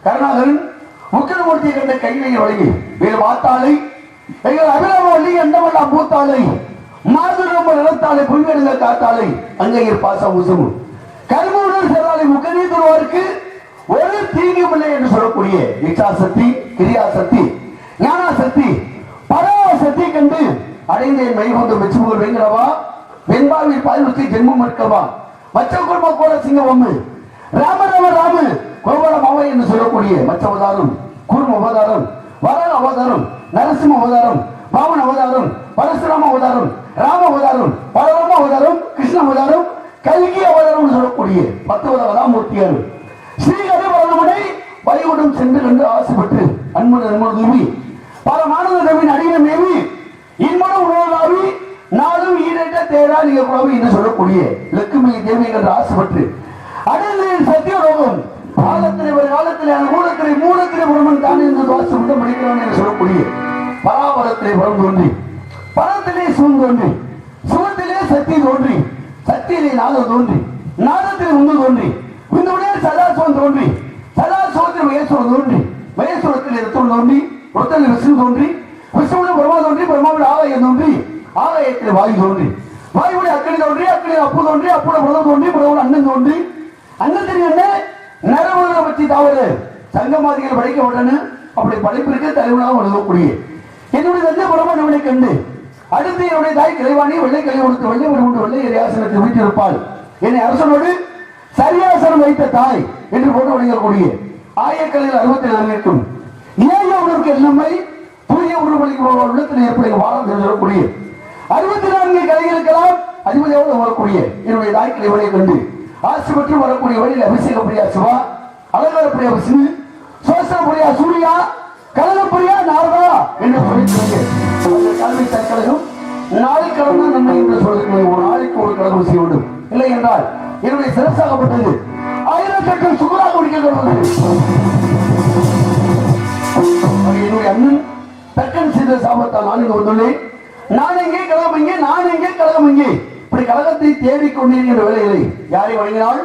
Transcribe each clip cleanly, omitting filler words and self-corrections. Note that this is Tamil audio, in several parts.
கருணாகரன் முக்கியமூர்த்தி கண்ட கையிலே வழங்கி வேறு வாத்தாளை எங்கள் அபிராமவல்லி எந்தவெல்லாம் பூத்தாளை மாதுரம்ப நிலத்தாளை புல்வேடுங்க காத்தாளை அங்கையர் பாசம் உசும் கருமூடல் செல்லாலை முக்கனி துருவாருக்கு ஒரு தீங்கும் இல்லை என்று சொல்லக்கூடிய இச்சா சக்தி கிரியா சக்தி ஞானா சக்தி பராசக்தி கண்டு அடைந்தேன் மைகொண்டு மெச்சுமுகர் வெங்கடவா வெண்பாவில் பாதுகாத்து ஜென்மம் இருக்கவா மச்ச குடும்ப கோல சிங்கவம்மு ராம ராம ராம கோவல மாவை என்று சொல்லக்கூடிய மச்ச அவதாரம் குரும அவதாரம் வராக அவதாரம் நரசிம்ம அவதாரம் பாவன அவதாரம் பரசுராம அவதாரம் ராம அவதாரம் பரராம அவதாரம் கிருஷ்ண அவதாரம் கல்கி அவதாரம் சொல்லக்கூடிய 10 அவதாரமூர்த்தியார் ஸ்ரீஹரி வரதமனை வைகுண்டம் சென்று கண்டு ஆசைப்பட்டு அன்புடன் அன்பு தூவி பல மாணவ நவீன் அடிய மேவி இன்பன உணவாவி நாளும் ஈரட்ட தேரா நீங்க குழாவி என்று சொல்லக்கூடிய லட்சுமி தேவி என்று ஆசைப்பட்டு அடைந்தேன் சத்தியரோகம் காலத்திலே ஒரு காலத்திலே அந்த மூலத்திலே மூலத்திலே பிரமன் தான் என்று வாசம் விட முடிக்கிறான் என்று சொல்லக்கூடிய பராபரத்திலே புறம் தோன்றி பரத்திலே சுகம் தோன்றி சுகத்திலே சக்தி தோன்றி சக்தியிலே நாதம் தோன்றி நாதத்திலே உந்து தோன்றி உங்களுடைய சதாசுவம் தோன்றி சதாசுவத்தில் மகேஸ்வரம் தோன்றி மகேஸ்வரத்தில் ரத்தம் தோன்றி ரத்தத்தில் விஷ்ணு தோன்றி விஷ்ணுடைய பிரமா தோன்றி பிரம்மாவில் ஆலயம் தோன்றி ஆலயத்தில் வாயு தோன்றி வாயுடைய அக்கடி தோன்றி அக்கடி அப்பு தோன்றி அப்புட புதம் தோன்றி புதவுல அண்ணன் தோன்றி அண்ணன் என்ன நரமுறை பற்றி தவறு சங்கமாதிகள் படைக்க உடனே அப்படி படைப்பிற்கு தலைவனாக எழுதக்கூடிய என்னுடைய தந்தை பிரம்மனை கண்டு அடுத்து என்னுடைய தாய் கிளைவாணி வெள்ளை கலை கொடுத்து வெள்ளை கொண்டு வெள்ளை ஆசனத்தை வைத்திருப்பாள் என்னை அரசனோடு சரியாசனம் வைத்த தாய் என்று போட்டு வழங்கக்கூடிய ஆயக்கலையில் 64 இருக்கும் ஏழு உணர்வுக்கு எல்லாமே புதிய உணர்வுகளுக்கு உள்ளத்தில் ஏற்படுகிற வாரம் சொல்லக்கூடிய 64 கலைகளுக்கெல்லாம் அதிபதியோடு வரக்கூடிய என்னுடைய தாய் கிளைவனை கண்டு ஆசி பெற்று வரக்கூடிய வழியில் அபிஷேக பிரியா சிவா அலங்கார பிரியா விஷ்ணு சோசன பிரியா சூர்யா கலக பிரியா நாரதா என்று சொல்லி கல்வி தற்கழகம் நாளை கடந்த நன்மை என்று சொல்லுங்கள் ஒரு நாளைக்கு ஒரு கழகம் செய்ய வேண்டும் இல்லை என்றால் என்னுடைய சிறப்பாகப்பட்டது ஆயிரக்கணக்கில் சுகராக முடிக்கப்படுவது என்னுடைய அண்ணன் தக்கன் செய்த சாபத்தால் நான் இங்கு வந்துள்ளேன் நான் எங்கே கழகம் எங்கே நான் எங்கே கழகம் எங்கே இப்படி கழகத்தை தேடிக்கொண்டிருக்கின்ற வேலைகளை யாரை வழங்கினால்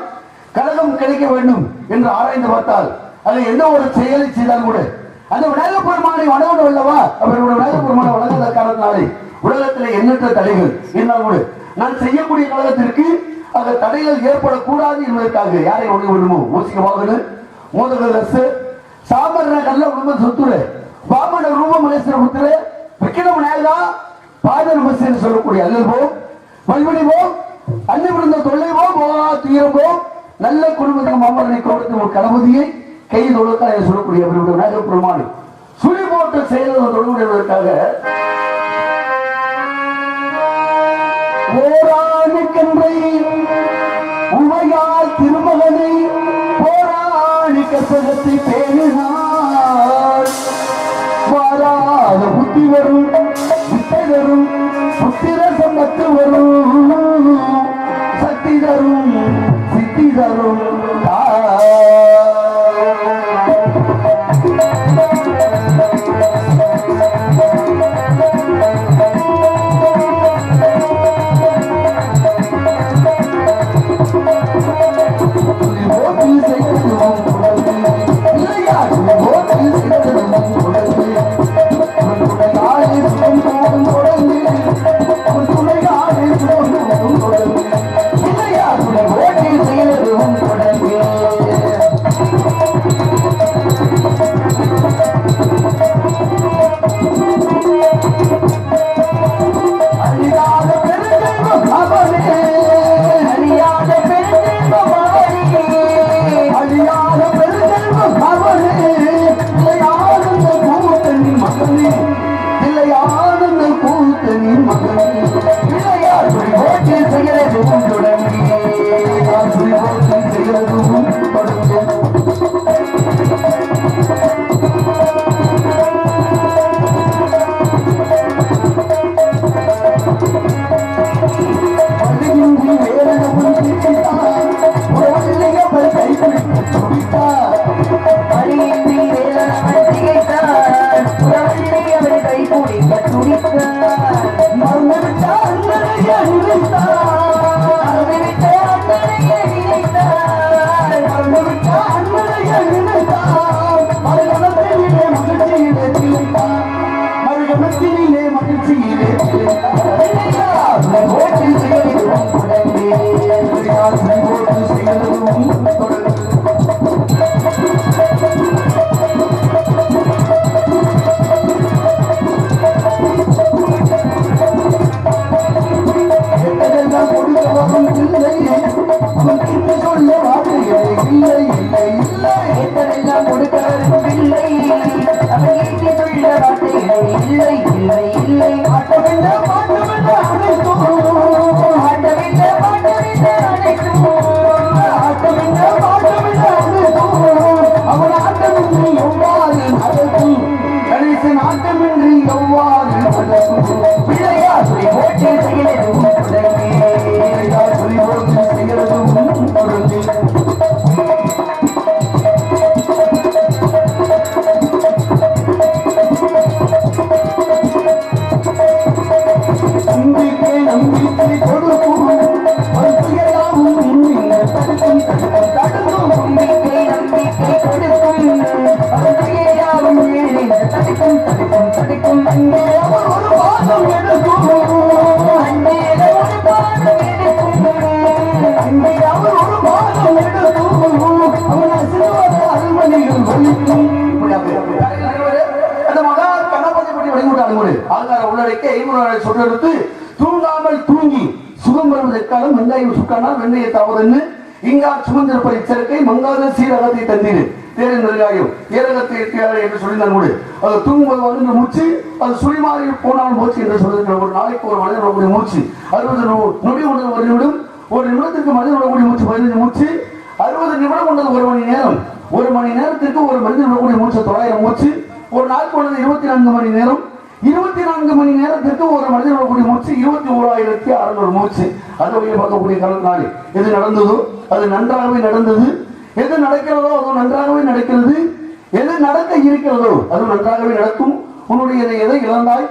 கழகம் கிடைக்க வேண்டும் என்று ஆராய்ந்து பார்த்தால் அது எந்த ஒரு செயலை செய்தால் கூட அந்த விநாயக பெருமானை வணங்கணும் அல்லவா அவருடைய விநாயக பெருமானை வணங்காத காரணத்தினாலே உலகத்தில் எண்ணற்ற தடைகள் இருந்தால் கூட நான் செய்யக்கூடிய கழகத்திற்கு அந்த தடைகள் ஏற்படக்கூடாது என்பதற்காக யாரை வணங்க வேண்டுமோ மூசிக வாகனம் மோதக ரசு சாமர கல்ல உடம்பு சொத்துரு பாமன ரூப மகேஸ்வர புத்திர விக்கிர விநாயகா பாதர் மசேன் சொல்லக்கூடிய அல்லல்போம் வல்வழிவோம் அன்னை விழுந்த தொல்லைவோம் போகா துயரம்போம் நல்ல குடும்பத்துக்கு மாமரனை கொடுத்த ஒரு கணபதியை கையில் தொழுக்காக சொல்லக்கூடிய அவருடைய விநாயகர் பெருமானை சுழி போட்டு செயல்கள் தொடர்புடையதற்காக ஓராணிக்கன்றை உமையால் திருமகனை போராணி கற்பகத்தை பேணினார் வாராத புத்தி வரும் வித்தை வரும் புத்திர சம்பத்து வரும் சக்தி தரும் சித்தி தரும் தடிக்கும் தடிக்கும் தடிக்கும் 4 ஆகார உள்ளடக்கி 5 சொன்னெடுத்து தூங்காமல் தூங்கி சுகம் வருவதற்காலம் வெங்காயம் சுக்கானால் வெண்ணையை தாவதென்னு இங்கார் சுமந்திரப்படி சேர்க்கை மங்காத சீரகத்தை தந்தீர் தேரின் நெருங்காயம் ஏரகத்தை என்று சொல்லினார் கூட அது தூங்கும்போது வந்து மூச்சு அது சுழிமாறி போனால் மூச்சு என்று சொல்லிருக்கிற ஒரு நாளைக்கு ஒரு மனிதன் வரக்கூடிய மூச்சு 60 நொடி கொண்டது ஒரு நிமிடத்திற்கு மனிதன் வரக்கூடிய மூச்சு 15 மூச்சு 60 நிமிடம் கொண்டது 1 மணி நேரம் 1 மணி நேரத்திற்கு ஒரு மனிதன் வரக்கூடிய மூச்சு 900 மூச்சு ஒரு நாள் கொண்டது 24 மணி நேரம் 24 மணி நேரத்திற்கு ஒரு மனிதன் வரக்கூடிய மூச்சு 21,600 மூச்சு அது வழியை பார்க்கக்கூடிய காலத்தினாலே எது நடந்ததோ அது நன்றாகவே நடந்தது எது நடக்கிறதோ அது நன்றாகவே நடக்கிறது எது நடக்க இருக்கிறதோ அது நன்றாகவே நடக்கும் உன்னுடைய எதை இழந்தாய்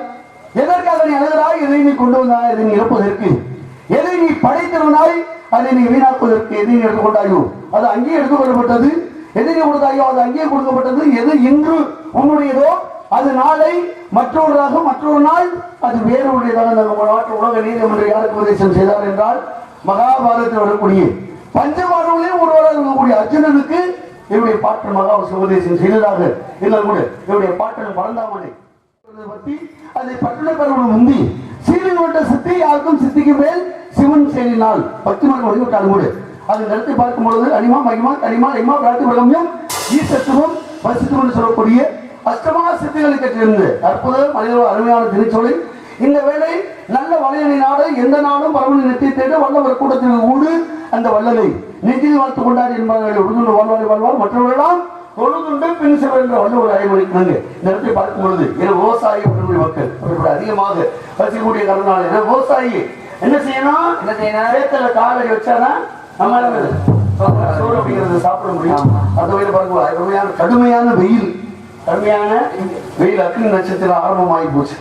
எதற்காக நீ அழுகிறாய் எதை நீ கொண்டு வந்தாய் எதை நீ இழப்பதற்கு எதை நீ படைத்திருந்தாய் அதை நீ வீணாக்குவதற்கு எதை நீ எடுத்துக்கொண்டாயோ அது அங்கேயே எடுத்துக்கொள்ளப்பட்டது எதை நீ கொடுத்தாயோ அது அங்கேயே கொடுக்கப்பட்டது எது இன்று உன்னுடையதோ அது நாளை மற்றொரு நாள் அது வேறொருடையதாக நாட்டு உலக நீதிமன்றம் யாருக்கு உபதேசம் செய்தார் என்றால் மகாபாரதத்தில் வரக்கூடிய பஞ்சபாண்டவர்களே ஒருவராக இருக்கக்கூடிய அர்ஜுனனுக்கு இவருடைய பாட்டன் மகா உபதேசம் செய்ததாக இல்லை கூட இவருடைய பாட்டன் பரந்தாமனை பற்றி அதை பட்டண பருவம் முந்தி சீலில் விட்ட சித்தி யாருக்கும் சித்திக்கு மேல் சிவன் செயலினால் 10 மணி வழிவிட்டாலும் கூட அதை நடத்தி பார்க்கும் பொழுது அனிமா மகிமா கனிமா லைமா பிரார்த்தி விளம்பியம் ஈசத்துவம் பரிசுத்தம் சொல்லக்கூடிய அஷ்டமா சித்திகளை கற்றிருந்து அற்புத மனித அருமையான திருச்சொலை இந்த வேளை நல்ல வளையனை நாடு எந்த நாடும் பரவனை நெத்தி தேட வல்லவர் கூட்டத்தில் ஊடு அந்த வல்லலை நெஞ்சில் வாழ்த்து கொண்டாடி என்பவர்களை உடுதுண்டு வாழ்வார் மற்றவர்களெல்லாம் தொழுதுண்டு பின் செல்வர் என்ற வல்ல ஒரு அறிவுரைக்கிறாங்க இந்த இடத்தை பார்க்கும் பொழுது ஏன்னா விவசாயி மக்கள் அவர்களுடைய அதிகமாக வசிக்கக்கூடிய காரணம் ஏன்னா விவசாயி என்ன செய்யணும் சேத்துல காலடி வச்சாதான் நம்மளால சோறு அப்படிங்கிறது சாப்பிட முடியும் அந்த வகையில் பார்க்கும்போது கடுமையான வெயில் அக்னி நட்சத்திரம் ஆரம்பமாகி போச்சு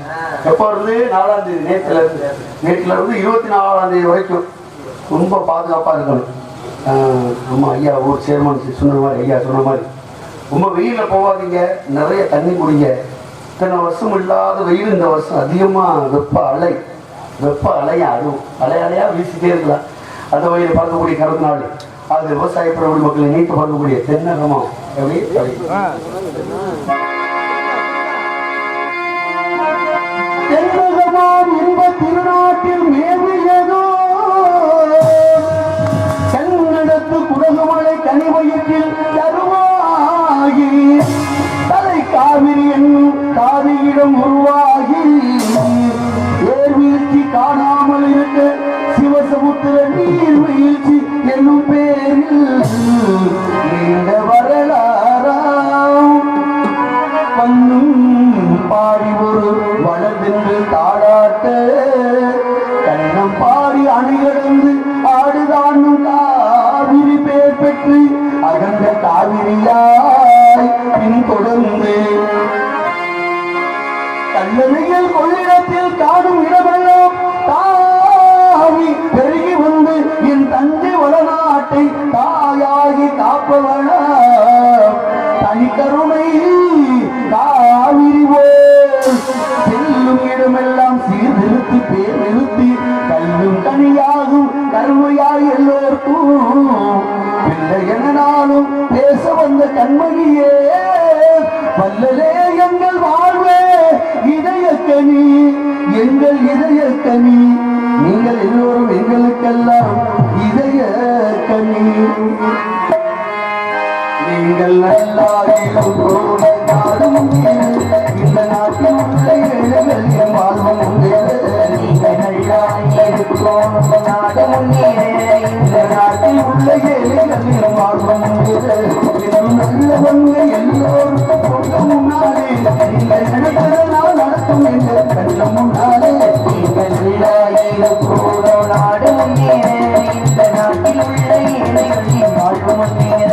எப்ப இருந்து 4ஆம் தேதி நேற்றுல இருந்து 24ஆம் தேதி வரைக்கும் ரொம்ப பாதுகாப்பா இருக்கணும் ஆமா ஐயா ஊர் சேர்மன் சொன்ன மாதிரி ஐயா சொன்ன மாதிரி ரொம்ப வெயில போகாதீங்க நிறைய தண்ணி குடிங்க இத்தனை வருஷம் இல்லாத வெயில் இந்த வருஷம் அதிகமா வெப்ப அலையா அதுவும் அலையா வீசிட்டே இருக்கலாம் அந்த வகையில் பார்க்கக்கூடிய கருத்தினாலே அது விவசாய பரவல் மக்களை நீட்டு பார்க்கக்கூடிய தென்னகமா தென்னகமாம் இன்ப திருநாட்டில் மேவியதோ கண்ணெடுத்து குடகுமலை கனிவயிற்றில் தருவாகி தலை காவிரி என்னும் காவியிடம் உருவாகி ஏர்வீழ்ச்சி காணாமல் இருக்க சிவசமுத்திர நீர்வீழ்ச்சி என்னும் பேரில் நீண்ட வரலாறாம் பண்ணும் பாடி ஒரு வளர்ந்து தாடாட்ட கண்ணம் பாடி அணிகடந்து ஆடுதானும் காவிரி பேர் பெற்று அகன்ற காவிரியாய் பின்தொடர்ந்து கல்லறையில் கொள்ளிடத்தில் காணும் இடமெல்லாம் தாவி பெருகி வந்து என் தஞ்சை வளநாட்டை தாயாகி காப்பவள தனி கருணை காவிரி போல் செல்லும் இடமெல்லாம் சீர்திருத்தி பேர் நிறுத்தி கல்லும் கனியாகும் கருமையாய் எல்லோருக்கும் பிள்ளை என்னாலும் பேச வந்த கண்மணியே வல்லலே எங்கள் வாழ்வே இதயக்கனி எங்கள் இதயக்கனி நீங்கள் எல்லோரும் எங்களுக்கெல்லாம் இதயக்கனி நீங்கள் நல்லாயிரம் நாடும் இந்த நாட்டில் உள்ள ஏழைகளின் வாழ்வும் நீங்கள் நல்லாயிருக்கோம் நாடும் இந்த நாட்டில் உள்ள ஏழைகளின் வாழ்வும் நல்லவங்க எல்லோருக்கும் கொண்ட முன்னாலே நீங்கள் நினைக்கிறதெல்லாம் நடக்கும் என்று கண்ட முன்னாலே நீங்கள் நல்லாயிருக்கோம் நாடு முன்னேற இந்த நாட்டில் உள்ள ஏழைகளின் வாழ்வு முன்னேற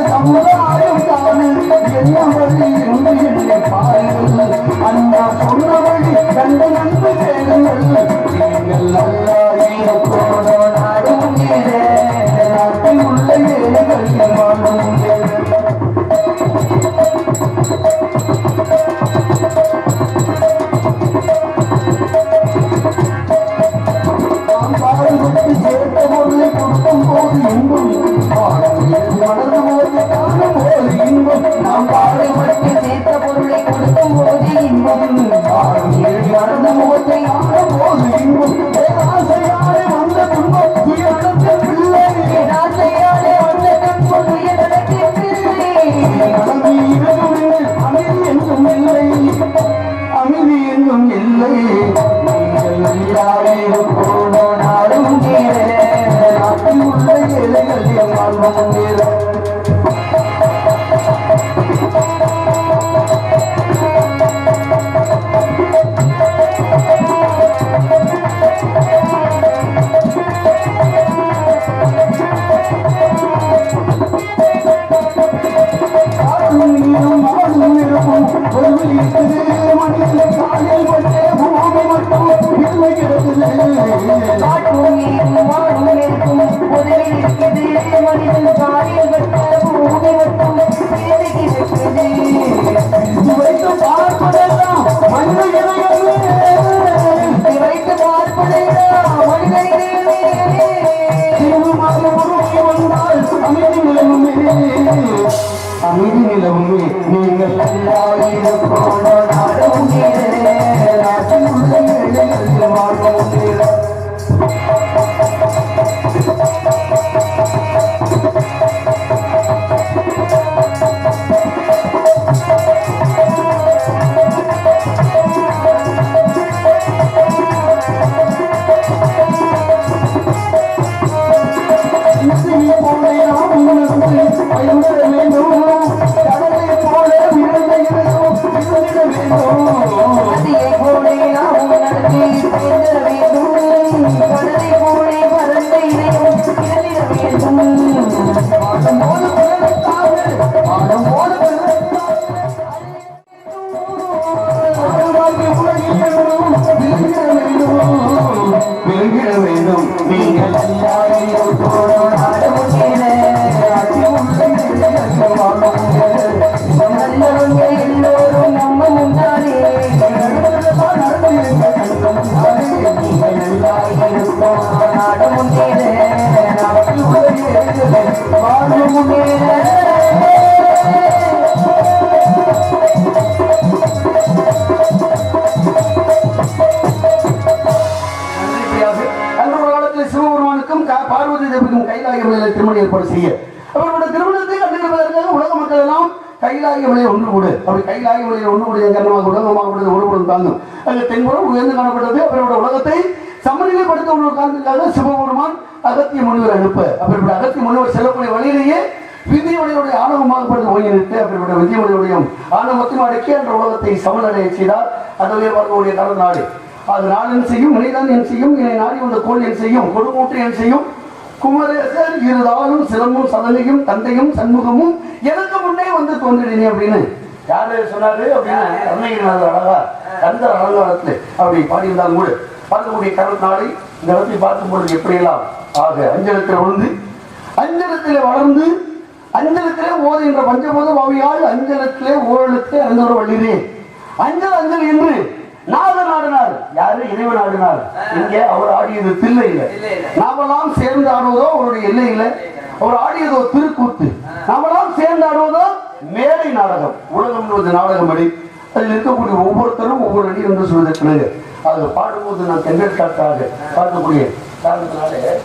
சமுதாயம் பாடுபட்டு சேர்த்த பொருளை கொடுக்கும் போது இன்பம் மறந்த முகத்தை ஆடும் போது இன்பம் ஆசையாலே வந்த துன்பம் துயரத்தின் பிள்ளை ஆசையாலே வந்த துன்பம் துயரத்தின் பிள்ளை அமைதி என்றும் இல்லை அமைதி என்றும் இல்லை நாடும் நாட்டில் உள்ள ஏழைகள் வாழ்வும் அமைதி நிலவுமே நீங்கள் நாட்டில் உள்ள ஏழைகள் வாழ்வும் பார்வதி தேவிக்கும் கைலாய மலையில் திருமணம் ஏற்பாடு செய்ய அவர்களுடைய திருமணத்தை கண்டுபிடிப்பதற்காக உலக மக்கள் எல்லாம் கைலாய மலையை ஒன்று கூடு அப்படி கைலாய மலையில் ஒன்று கூடிய காரணமாக உலகமாக ஒருபுறம் தாங்கும் அது தென்புறம் உயர்ந்து காணப்பட்டது அவருடைய உலகத்தை சமநிலைப்படுத்த ஒரு காரணத்துக்காக சிவபெருமான் அகத்திய முனிவர் அனுப்ப அப்படிப்பட்ட அகத்திய முனிவர் செல்லக்கூடிய வழியிலேயே விந்தியவனையுடைய ஆணவமாகப்பட்டது ஓய்நிறுத்து அப்படிப்பட்ட விந்தியவனையுடைய ஆணவத்தையும் அடக்கி என்ற உலகத்தை சமநிலையை செய்தார் அதுவே பார்க்கக்கூடிய கடல் நாடு அது நாடு என் செய்யும் நினைதான் என் செய்யும் என்னை நாடி வந்த கோள் என் செய்யும் கொடுமூட்டை என் செய்யும் குமரேசர் இருதாலும் சிரமும் சதனையும் தந்தையும் சண்முகமும் எனக்கு முன்னே வந்து தோன்றினேன் அப்படின்னு யாரு சொன்னாரு அப்படின்னா அருணகிரிநாதர் அழகா அந்த அலங்காரத்துல அப்படி பாடியிருந்தாலும் கூட பார்க்கக்கூடிய கடல் நாளை இந்த இடத்தை பார்க்கும் பொழுது எப்படியெல்லாம் ஆக அஞ்சலத்தில் விழுந்து அஞ்சலத்திலே வளர்ந்து அஞ்சலத்திலே ஓதுகின்ற பஞ்சபோத பாவியால் அஞ்சலத்திலே ஓரளத்திலே அந்தோர வள்ளிரே அஞ்சல் அஞ்சல் என்று நாதர் ஆடினார் யாரு இறைவன் ஆடினார் இங்கே அவர் ஆடியது தில்லையில நாமெல்லாம் சேர்ந்து ஆடுவதோ அவருடைய எல்லையில அவர் ஆடியதோ திருக்கூத்து நாமெல்லாம் சேர்ந்து ஆடுவதோ மேடை நாடகம் உலகம் நாடகம் அடி அதில் இருக்கக்கூடிய ஒவ்வொருத்தரும் ஒவ்வொரு அடி என்று சொல்வதற்கு அது பாடும்போது நான் தெங்கல் காட்டாக பார்க்கக்கூடிய காரணத்தினாலே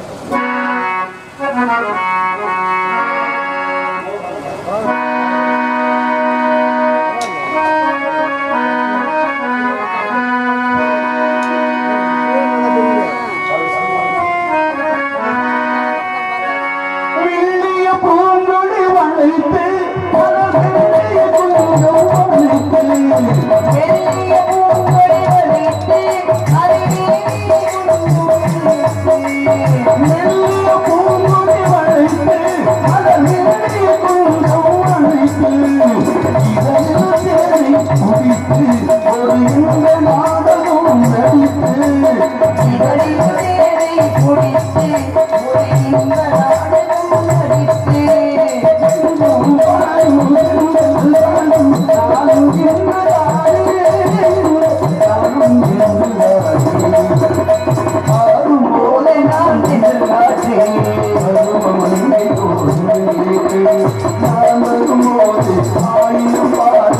ஆயிரம்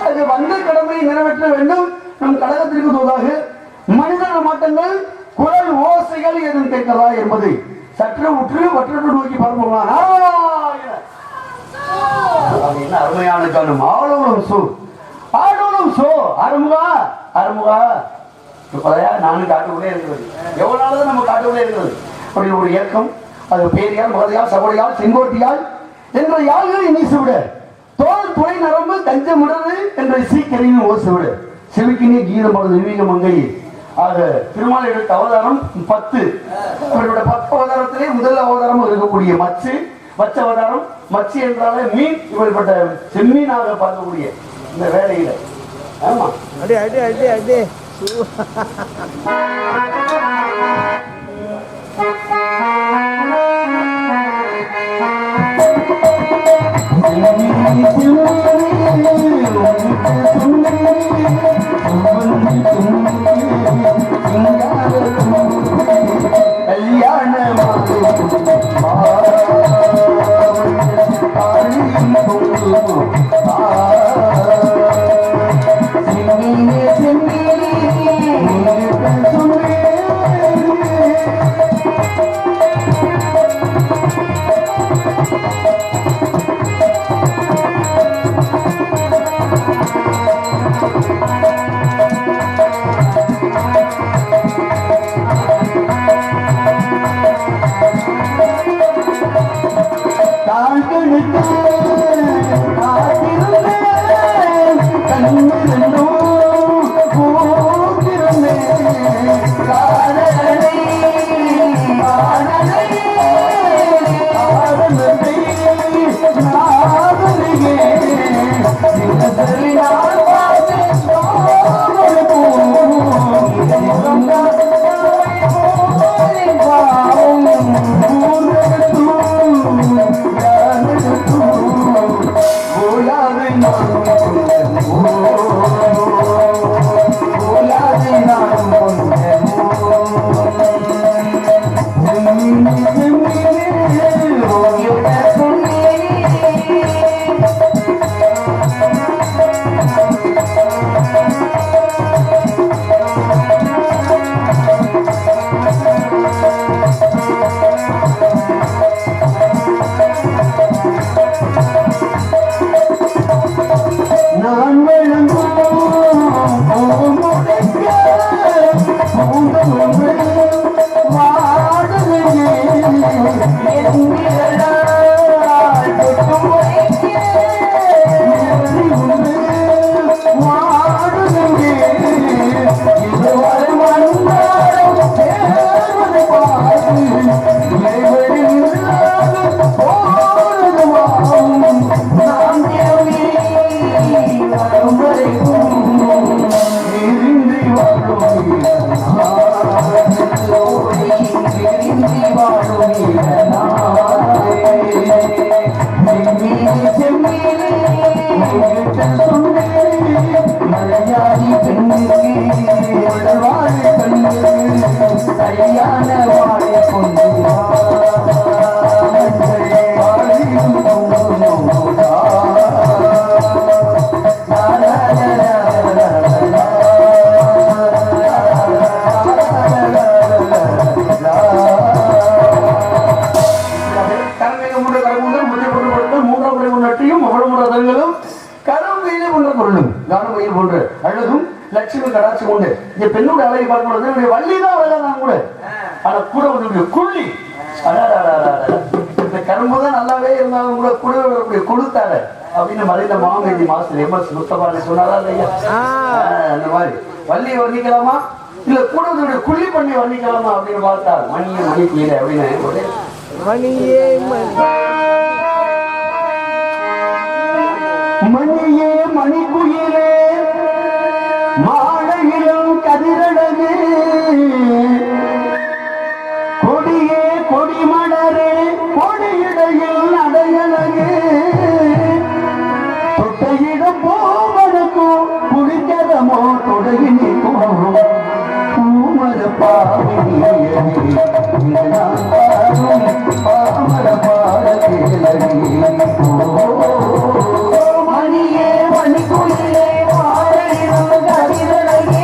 அது வந்த கடமையை நிறைவேற்ற வேண்டும். நம் கழகத்திற்கு தோதாக மனிதர் மாட்டங்கள் குரல் ஓசைகள் எதுவும் கேட்கிறதா என்பதை சற்று உற்று வற்றற்று நோக்கி பார்ப்போமா? அருமையான காணும் ஆளும் சோ ஆளும் சோ அருமுகா அருமுகா நானும் காட்டுக்குள்ளே இருக்கிறது. எவ்வளவு நாள் நம்ம காட்டுக்குள்ளே இருக்கிறது அப்படி ஒரு இயக்கம். அது பேரியால் மகதையால் சகோடையால் செங்கோட்டியால் என்ற யாழ்களை நீசுவிட தோல் துணை நரம்பு தஞ்சமிடது என்ற சீக்கிரையும் ஓசுவிட செவிக்கினே கீதமானது விவேக மங்கை. ஆக திருமால் எடுத்த அவதாரம் 10. அவருடைய 10 அவதாரத்திலே முதல் அவதாரம் இருக்கக்கூடிய மச்சு மச்ச அவதாரம். மச்சு என்றாலே மீன். இப்படிப்பட்ட செம்மீனாக பார்க்கக்கூடிய இந்த வேலையில ஆமா அடி அடி அடி அடி Oh, கல்யாண வாழை கொண்டு அழகும் லட்சுமி கடாட்சி உண்டு. இந்த பெண்ணோட அழகை பார்க்கும்போது வள்ளிதான் அழகாதான் கூட, ஆனா கூட வந்து குள்ளி இந்த கரும்புதான் நல்லாவே இருந்தாலும் கூட கூட வரக்கூடிய கொடுத்தாரு அப்படின்னு மறைந்த மாமேதி மாசத்துல எம்எஸ் முஸ்தபா சொன்னாரா இல்லையா? அந்த மாதிரி வள்ளியை வர்ணிக்கலாமா இல்ல கூட குள்ளி பண்ணி வர்ணிக்கலாமா அப்படின்னு பார்த்தா மணியே மணி கீழே அப்படின்னு மணியே மணியே மணி குயிலே மாலையிலும் கதிரழகு கொடியே கொடிமலரே கொடியிடையில் அடையழகு தொட்டையிடம் போவனுக்கும் குடிக்கதமோ தொடங்கி பூமர பாவினியே பாமர பாட கேளடி மணியே மணி குயிலே மாலையிலும் கதிரழகு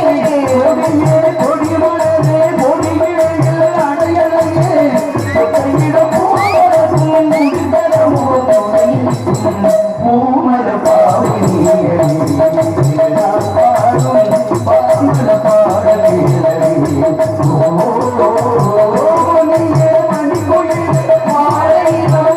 கொடியே கொடிமலரே கொடியிடையில் அடையழகு தொட்டையிடம் போவனுக்கும் குடிக்கதமோ பூமர பாவினியே பாமர பாட கேளடி மணி குயிலே மாலையிலும்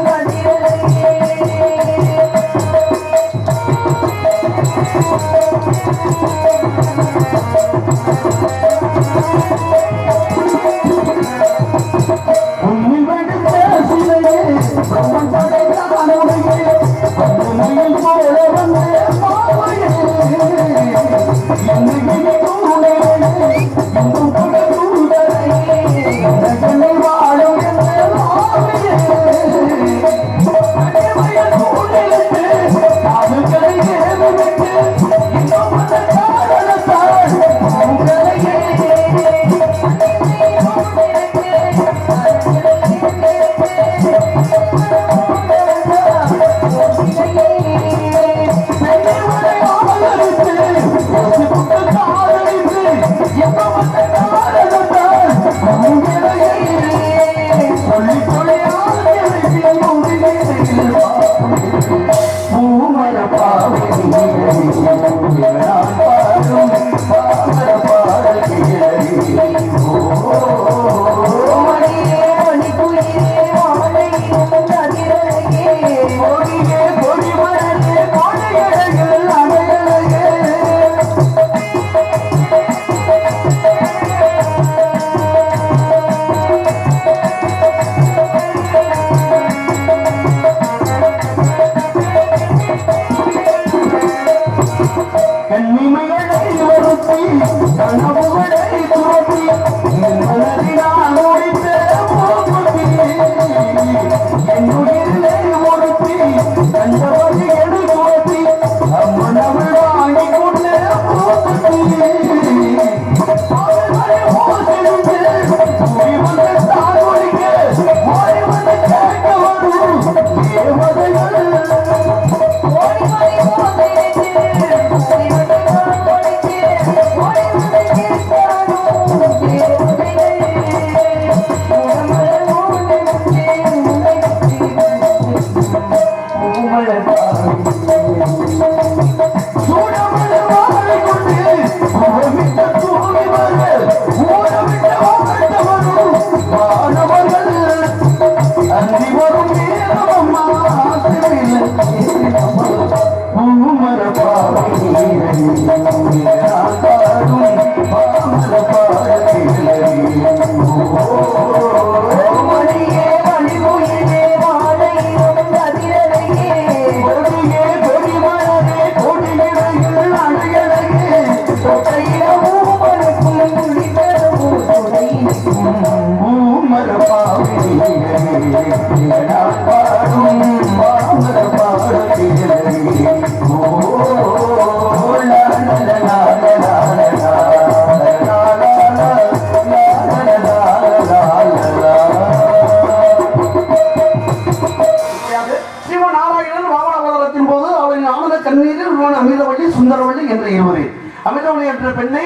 என்ற பெண்ணை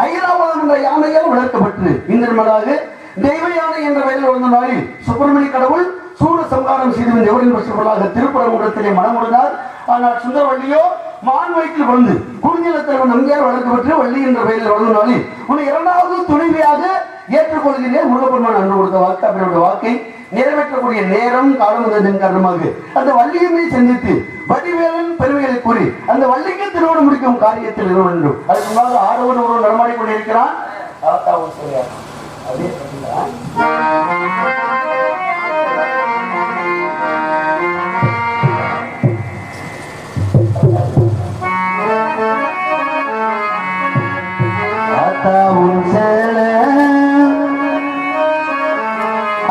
ஐராவதம் என்ற யானையால் வளர்க்கப்பட்டு இந்திரமலாக தெய்வ யானை என்ற பெயரில் வந்த நாளில் சுப்பிரமணிய கடவுள் சூர சம்ஹாரம் செய்து எவரின் பட்சப்பொருளாக திருப்பரங்குன்றத்திலே மனமுடினார். ஆனால் சுந்தரவள்ளியோ மான் வயிற்றில் வளர்ந்து குறிஞ்சிலத்தலைவன் நம்பியார் வளர்க்கப்பட்டு வள்ளி என்ற பெயரில் வளர்ந்த நாளில் உன்னை இரண்டாவது துணைவியாக ஏற்றுக்கொள்கிறேன் முருகப்பெருமான் அன்று கொடுத்த வாக்கு. அவருடைய வாக்கை நிறைவேற்றக்கூடிய நேரம் காலம் வந்ததன் காரணமாக அந்த வள்ளியுமே சந்தித்து வடிவேலன் பெருமைகளை கூறி அந்த வள்ளிக்கு திருமணம் முடிக்கும் காரியத்தில் இருக்க வேண்டும். அதுக்கு முன்பாக ஆடவன் ஒருவன் நடமாடி கொண்டிருக்கிறான்.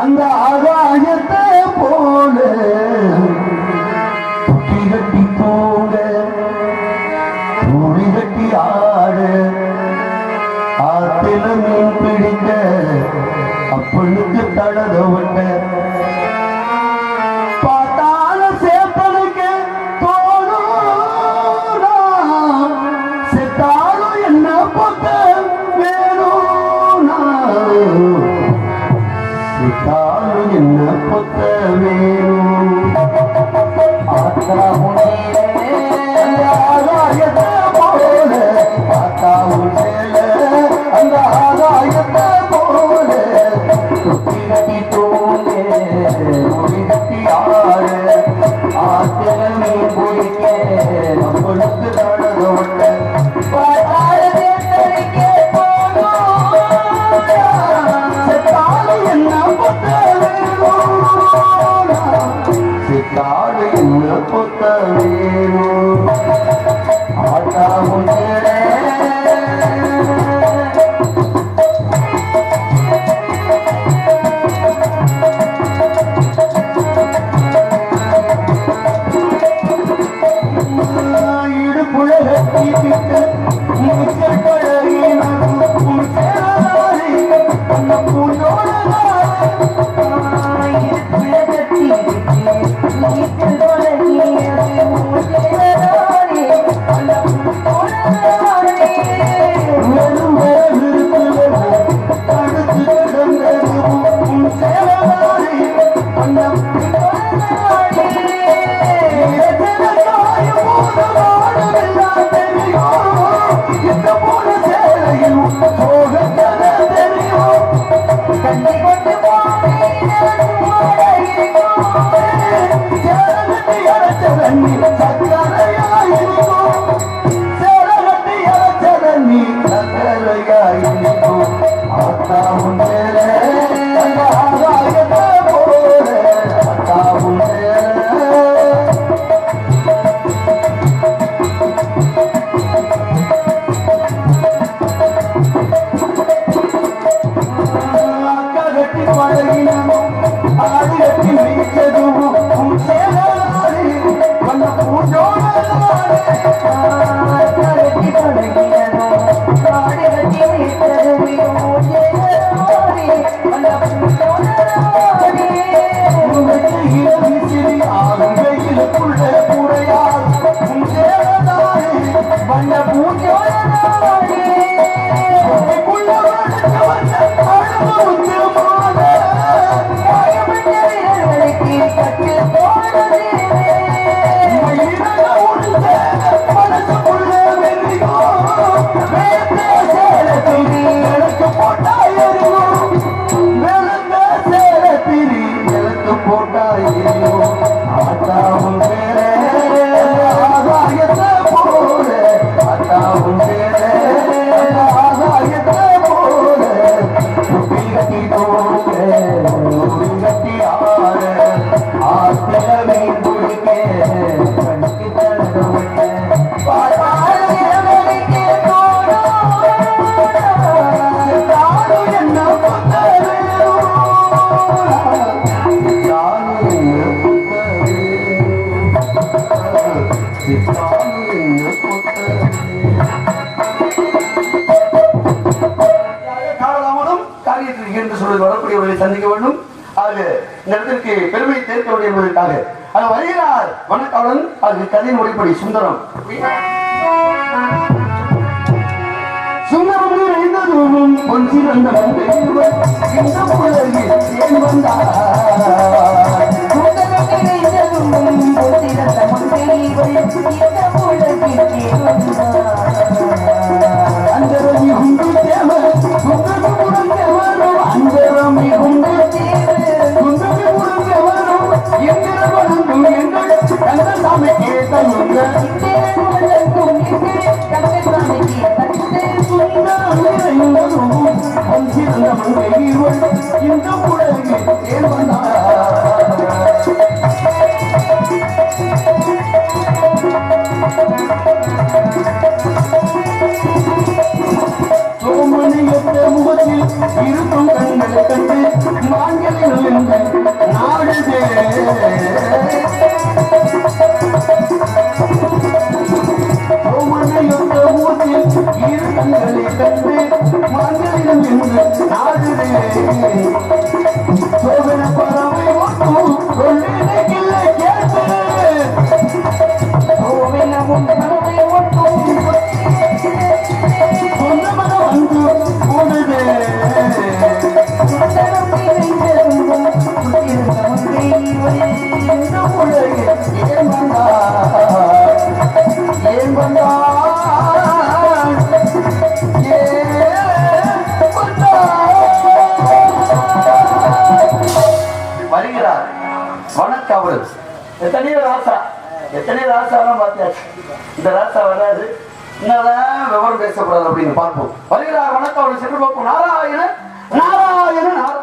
அந்த ஆகாயத்தை போல துட்டி கட்டி தூங்க துணி கட்டி ஆட ஆத்தில மீன் பிடிக்க அப்பனுக்கு தடத விட்ட பார்த்தால சேப்பனுக்க தோணும் செத்தாலும் என்ன பொத்த வேணும் செத்தாலும் என்ன பொத்த வேணும் ஆகாயத்தை போல ஆத்தாவும் சேல அந்த ஆகாயத்தை போல துட்டி கட்டி தூங்க மொழி கட்டி ஆடு ஆத்திரமே பொழிக்க நம்மளுக்கு தடத விட்ட செத்தாலும் என்ன பொத்த வேணும் செத்தாலும் என்ன பொத்த வேணும் ஆட்டாவும் சந்திக்க வேண்டும். ஆக இந்த இடத்திற்கு பெருமை சேர்க்க வேண்டும் என்பதற்காக அது வருகிறார் வணக்கவுடன். அது கதையின் மொழிப்படி சுந்தரம் சுந்தரமணி வைந்ததும் பொன் சிறந்த மங்கையர் இந்த உலகில் ஏன் வந்தார் அந்தரமி உண்டு தேவர் சுந்தரமி முழங்க வரும் அந்தரமி உண்டு தேவர் சுந்தரமி முழங்க வரும் எந்திர வணங்கும் எங்கள் கந்தசாமி கேட்டனுங்க சிறந்த மங்கையர் இந்த உலகில் ஏன் வந்தார் சோமனியத்த முகத்தில் இருக்கும் கண்களை கண்டு மாங்கலில் இருந்து நாடுதே சோமனியத்த முகத்தில் இரு கண்களை கண்டு மாங்கலில் இருந்து நாடுதே சோதன பறவை ஒட்டும் சொல்லில கேட்டு சோதனமும் பறவை ஒட்டும் சொந்தமன வந்து போனது இந்த உலகில் ஏன் வந்தார் ஏன் வந்தார் ஏன் வந்தார் வருகிறார் வணக்கம் அவரு எத்தனையோ ராசாவெல்லாம் பார்த்தாச்சு இந்த ராசா வராது என்னதான் விவரம் பேசக்கூடாது அப்படின்னு பார்ப்போம் வருகிறார் வணக்கம் அவரு சென்று பார்ப்போம் நாராயண நாராயண நாராயண